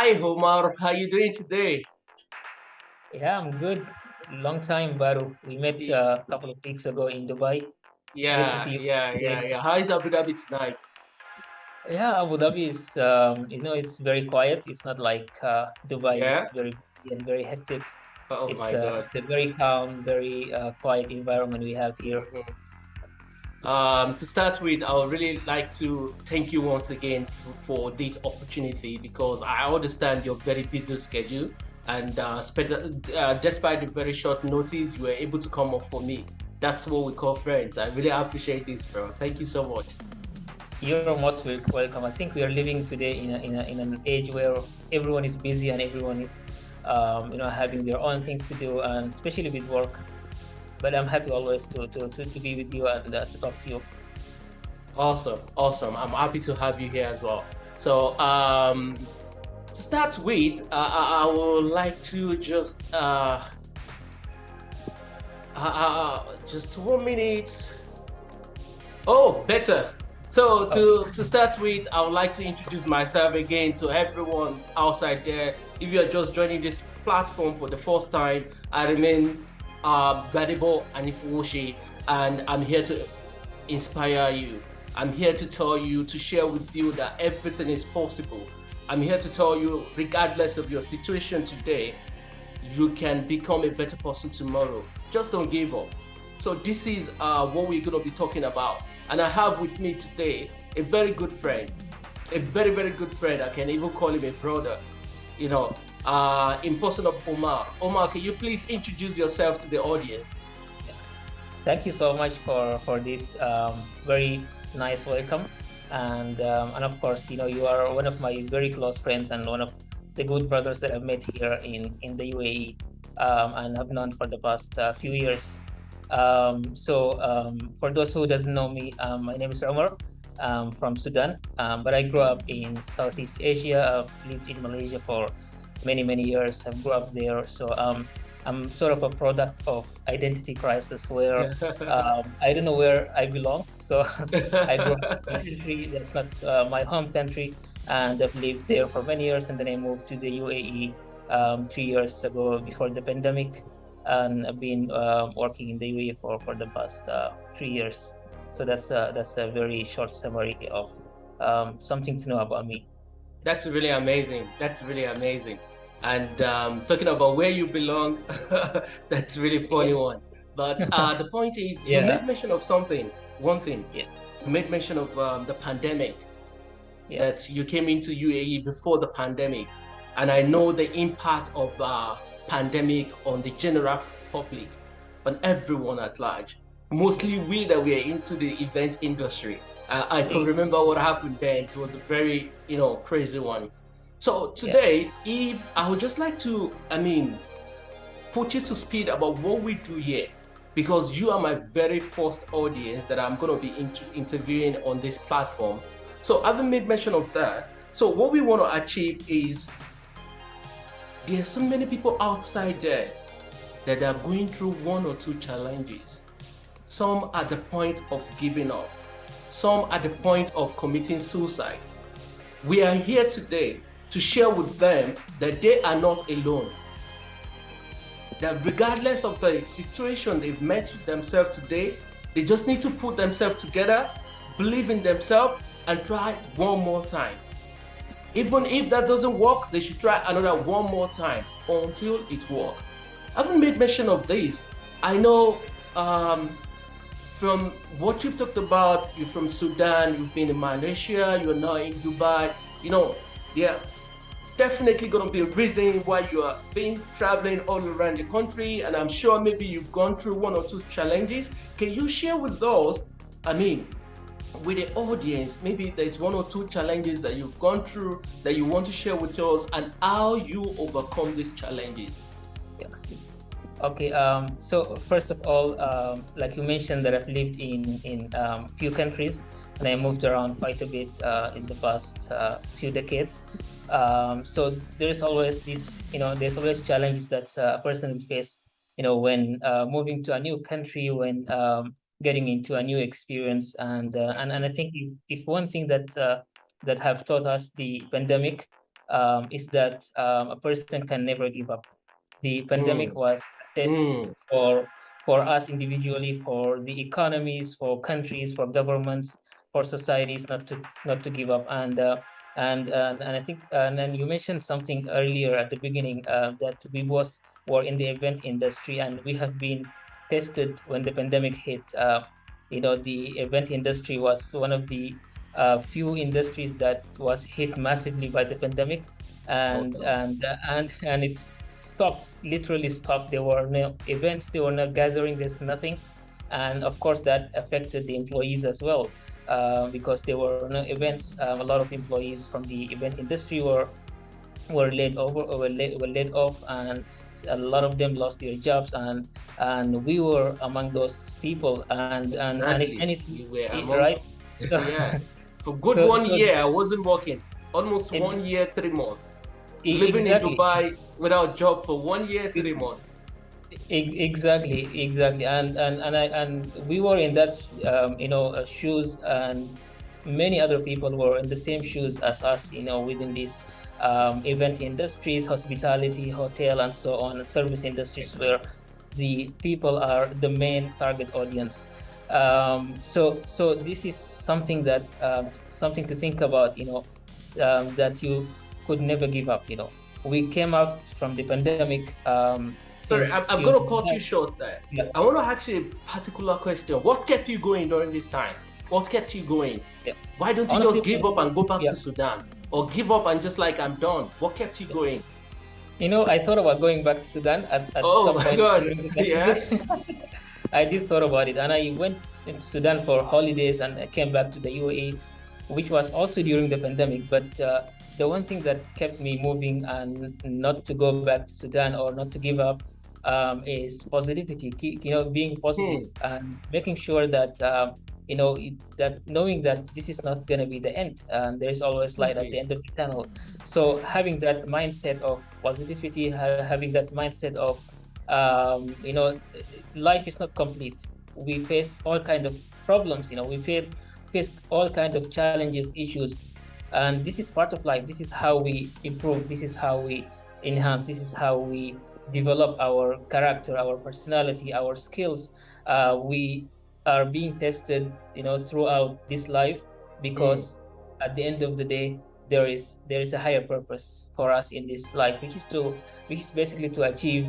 Hi, Omar. How you doing today? Yeah, I'm good. Long time, Baru. We met Y- a couple of weeks ago in Dubai. It's good to Yeah, see you yeah, yeah, again. yeah. How is Abu Dhabi tonight? Yeah, Abu Dhabi is, it's very quiet. It's not like Dubai, which Yeah. is very busy and very hectic. Oh my God. It's a very calm, very quiet environment we have here. Mhm. To start with, I would really like to thank you once again for this opportunity because I understand your very busy schedule and despite the very short notice, you were able to come up for me. That's what we call friends. I really appreciate this, bro. Thank you so much. You're most welcome. I think we are living today in an age where everyone is busy and everyone is, having their own things to do, and especially with work. But I'm happy always to be with you and to talk to you. Awesome, awesome. I'm happy to have you here as well. So, to start with, I would like to just 1 minute. Oh, better. So Okay. to start with, I would like to introduce myself again to everyone outside there. If you are just joining this platform for the first time, I remain Gbadebo Anifowoshe, and I'm here to inspire you. I'm here to tell you, to share with you that everything is possible. I'm here to tell you, regardless of your situation today, you can become a better person tomorrow. Just don't give up. So this is what we're going to be talking about. And I have with me today a very good friend, a very, very good friend. I can even call him a brother, in person of Omar. Omar, can you please introduce yourself to the audience? Thank you so much for this very nice welcome, and of course, you are one of my very close friends and one of the good brothers that I've met here in the UAE, and have known for the past few years. For those who doesn't know me, my name is Omer. From Sudan, but I grew up in Southeast Asia. I've lived in Malaysia for many years. I've grew up there, so I'm sort of a product of identity crisis where I don't know where I belong. So I grew up in a country that's not my home country, and I've lived there for many years. And then I moved to the UAE 3 years ago before the pandemic, and I've been working in the UAE for the past 3 years. So that's a very short summary of something to know about me. That's really amazing. That's really amazing. And talking about where you belong, that's really funny Yeah, one. But the point is, you yeah, made mention of something. One thing, yeah, you made mention of the pandemic, yeah. that you came into UAE before the pandemic, and I know the impact of pandemic on the general public, on everyone at large. Mostly we that were into the event industry. I can Eh, remember what happened then. It was a very, crazy one. So yeah. today, if I would just like to, put you to speed about what we do here, because you are my very first audience that I'm going to be interviewing on this platform. So, having made mention of that, so what we want to achieve is there are so many people outside there that are going through one or two challenges. Some at the point of giving up, some at the point of committing suicide. We are here today to share with them that they are not alone, that regardless of the situation they've met themselves today, they just need to put themselves together, believe in themselves, and try one more time. Even if that doesn't work, they should try another one more time until it works. I haven't made mention of this. I know from what you've talked about, you're from Sudan, you've been in Malaysia, you're now in Dubai. Yeah, definitely going to be a reason why you are been traveling all around the country, and I'm sure maybe you've gone through one or two challenges. Can you share with those, I mean, with the audience, maybe there's one or two challenges that you've gone through that you want to share with us and how you overcome these challenges? Yeah. Okay. So first of all, like you mentioned, that I've lived in few countries, and I moved around quite a bit in the past few decades. So there's always there's always challenges that a person will face, when moving to a new country, when getting into a new experience, and I think if one thing that have taught us the pandemic. is that a person can never give up. The pandemic Mm, was a test mm, for us individually, for the economies, for countries, for governments, for societies not to give up. And I think, and then you mentioned something earlier at the beginning, that we both were in the event industry, and we have been tested when the pandemic hit. The event industry was one of the few industries that was hit massively by the pandemic, and okay. and and it's stopped, literally stopped. There were no events, there were no gathering, there's nothing. And of course that affected the employees as well, because there were no events. A lot of employees from the event industry were laid over, or were laid off, and a lot of them lost their jobs, and we were among those people. And if Exactly. anything, We were among, right? So yeah. For good so, one so year, I wasn't working. Almost it, 1 year, 3 months. Living in exactly. Dubai without job for 1 year, 3 months. Exactly, and we were in that shoes, and many other people were in the same shoes as us, within these event industries, hospitality, hotel, and so on, service industries, where the people are the main target audience. So this is something something to think about, that you could never give up. We came out from the pandemic Sorry, since I'm few going to months cut back. you short there. Yeah, I want to ask you a particular question. What kept you going during this time? What kept you going? yeah. Why don't you Honestly, just for give up me, and go back yeah, to Sudan? Or give up and just like, I'm done? What kept you yeah. going? I thought about going back to Sudan at Oh some my point God. during the Yeah. pandemic. I did thought about it, and I went into Sudan for holidays, and I came back to the UAE, which was also during the pandemic. But the one thing that kept me moving and not to go back to Sudan, or not to give up, is positivity. Being positive Hmm. and making sure that that knowing that this is not going to be the end, and there is always light at the Exactly. end of the tunnel. So having that mindset of positivity, having that mindset of life is not complete. We face all kind of problems. We face all kind of challenges, issues, and this is part of life. This is how we improve. This is how we enhance. This is how we develop our character, our personality, our skills. We are being tested, throughout this life, Hmm. because at the end of the day, there is a higher purpose for us in this life, which is basically to achieve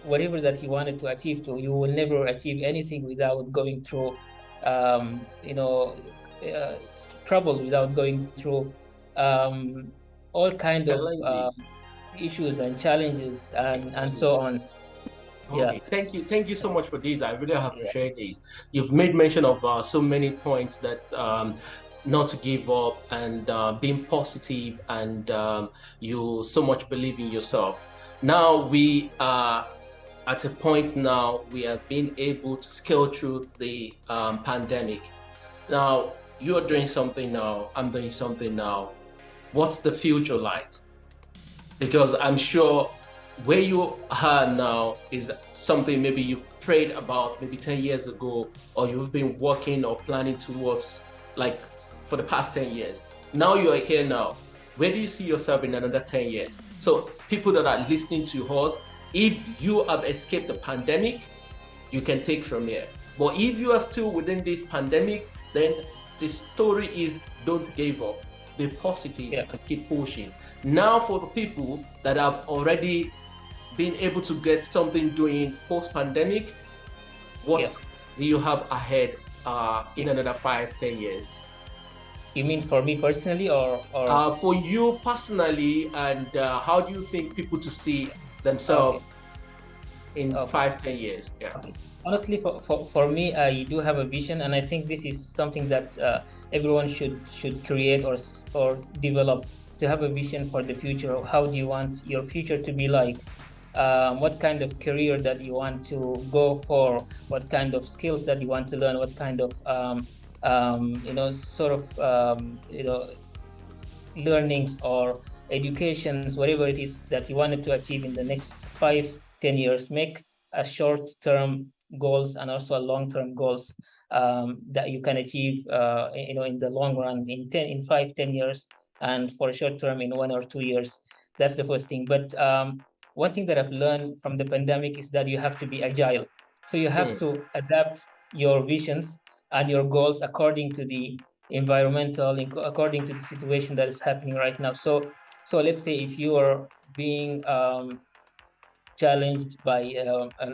whatever that you wanted to achieve. You will never achieve anything without going through trouble, without going through um, all kind of Challenges. issues and challenges, and Exactly. so on. Yeah, Okay, thank you. Thank you so much for this. I really yeah, appreciate this. You've made mention of so many points that not to give up and being positive, and you so much believe in yourself. Now we are at a point now we have been able to scale through the pandemic. Now you're doing something now, I'm doing something now. What's the future like? Because I'm sure where you are now is something maybe you've prayed about maybe 10 years ago, or you've been working or planning towards like for the past 10 years. Now you are here now. Where do you see yourself in another 10 years? So, people that are listening to us, if you have escaped the pandemic, you can take from here. But if you are still within this pandemic, then the story is don't give up. Be positive yeah, and keep pushing. Now, for the people that have already been able to get something doing post pandemic, yeah. what do you have ahead in another 5, 10 years? You mean for me personally, or For you personally, and how do you think people to see okay, themselves in okay. 5, 10 years? Yeah. Okay. Honestly, for me, I do have a vision, and I think this is something that everyone should create, or develop, to have a vision for the future. How do you want your future to be like? What kind of career that you want to go for? What kind of skills that you want to learn? What kind of sort of learnings or educations, whatever it is that you wanted to achieve in the next 5, 10 years. Make a short-term goals and also a long-term goals, that you can achieve, in the long run, in 5, 10 years. and for a short term in 1 or 2 years. That's the first thing. But one thing that I've learned from the pandemic is that you have to be agile. So you have Hmm. to adapt your visions and your goals according to the according to the situation that is happening right now. So let's say if you are being challenged by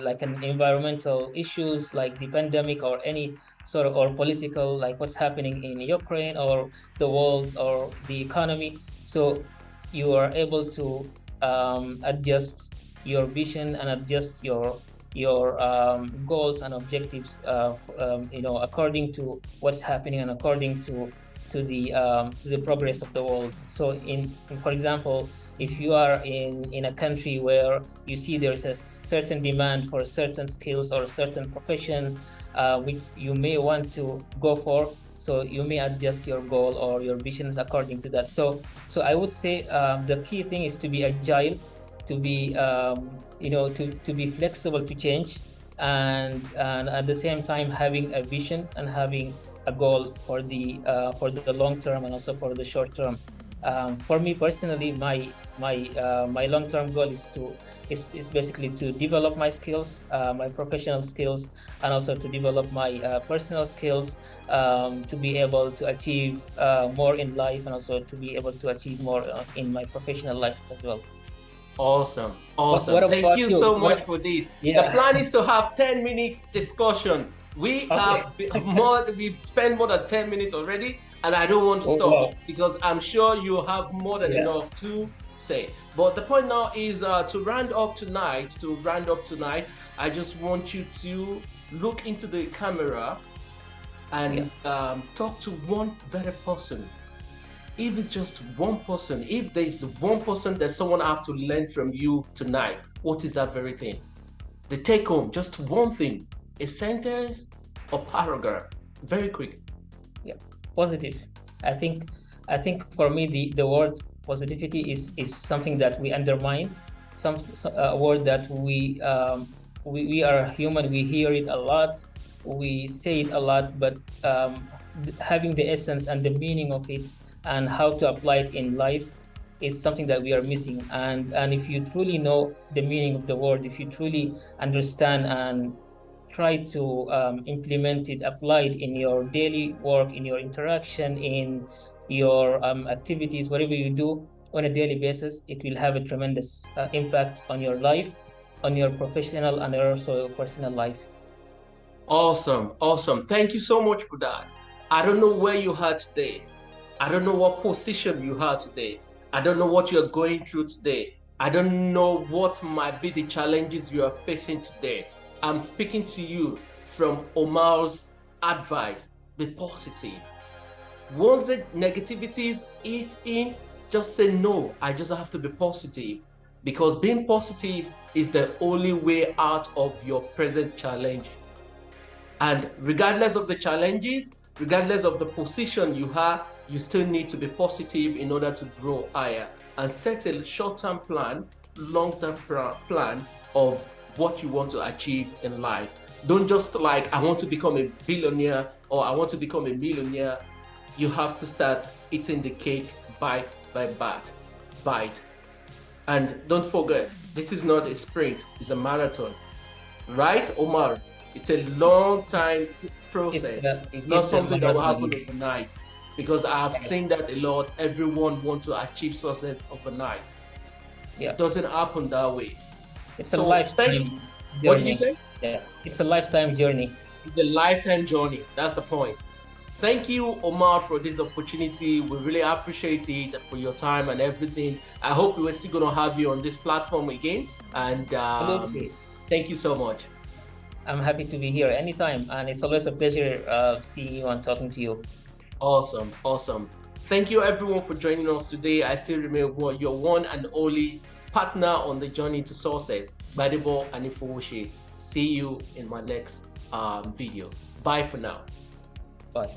like an environmental issues like the pandemic or any sort of, or political, like what's happening in Ukraine or the world or the economy. So you are able to adjust your vision and adjust your goals and objectives, according to what's happening and according to the progress of the world. So for example, if you are in a country where you see there's a certain demand for certain skills or a certain profession, which you may want to go for, so you may adjust your goal or your visions according to that. So I would say the key thing is to be agile, to be to be flexible to change, and at the same time having a vision and having a goal for the long term and also for the short term. For me personally, my long-term goal is basically to develop my skills, my professional skills, and also to develop my personal skills, to be able to achieve more in life and also to be able to achieve more in my professional life as well. Awesome, What awesome. Thank about you you? so much for this. The Yeah. plan is to have 10 minutes discussion. We Okay. have we've spent more than 10 minutes already, and I don't want to Oh, stop wow. because I'm sure you have more than Yeah. enough to say. But the point now is to round up tonight, I just want you to look into the camera Yeah. and talk to one very person. If it's just one person, if there's one person that someone have to learn from you tonight, what is that very thing? The take home, just one thing, a sentence or paragraph, very quick. Yeah. Positive. I think I think for me the word positivity is something that we undermine. A word that we are human. We hear it a lot. We say it a lot, but having the essence and the meaning of it and how to apply it in life is something that we are missing. And if you truly know the meaning of the word, if you truly understand and try to implement it, apply it in your daily work, in your interaction, in your activities, whatever you do on a daily basis, it will have a tremendous impact on your life, on your professional and also your personal life. Awesome, awesome. Thank you so much for that. I don't know where you are today. I don't know what position you are today. I don't know what you're going through today. I don't know what might be the challenges you are facing today. I'm speaking to you from Omar's advice. Be positive. Once the negativity hits in, just say no. I just have to be positive because being positive is the only way out of your present challenge. And regardless of the challenges, regardless of the position you have, you still need to be positive in order to grow higher and set a short-term plan, long-term plan of what you want to achieve in life. Don't just like, I want to become a billionaire or I want to become a millionaire. You have to start eating the cake bite by bite. And don't forget, this is not a sprint, it's a marathon. Right, Omar? It's a long time It's process. a It's not it's a something that will marathon. happen overnight because I've seen that a lot. Everyone wants to achieve success overnight. It Yeah, doesn't happen that way. it's a So thank you. lifetime What did you journey. say? Yeah, it's a lifetime journey. It's a lifetime journey. That's the point. Thank you, Omar, for this opportunity. We really appreciate it for your time and everything. I hope we're still going to have you on this platform again. And Absolutely. thank you so much. I'm happy to be here anytime, and it's always a pleasure seeing you and talking to you. Awesome, awesome. Thank you everyone for joining us today. I still remain your one and only partner on the journey to success, Gbadebo Anifowoshe. See you in my next video. Bye for now. Bye.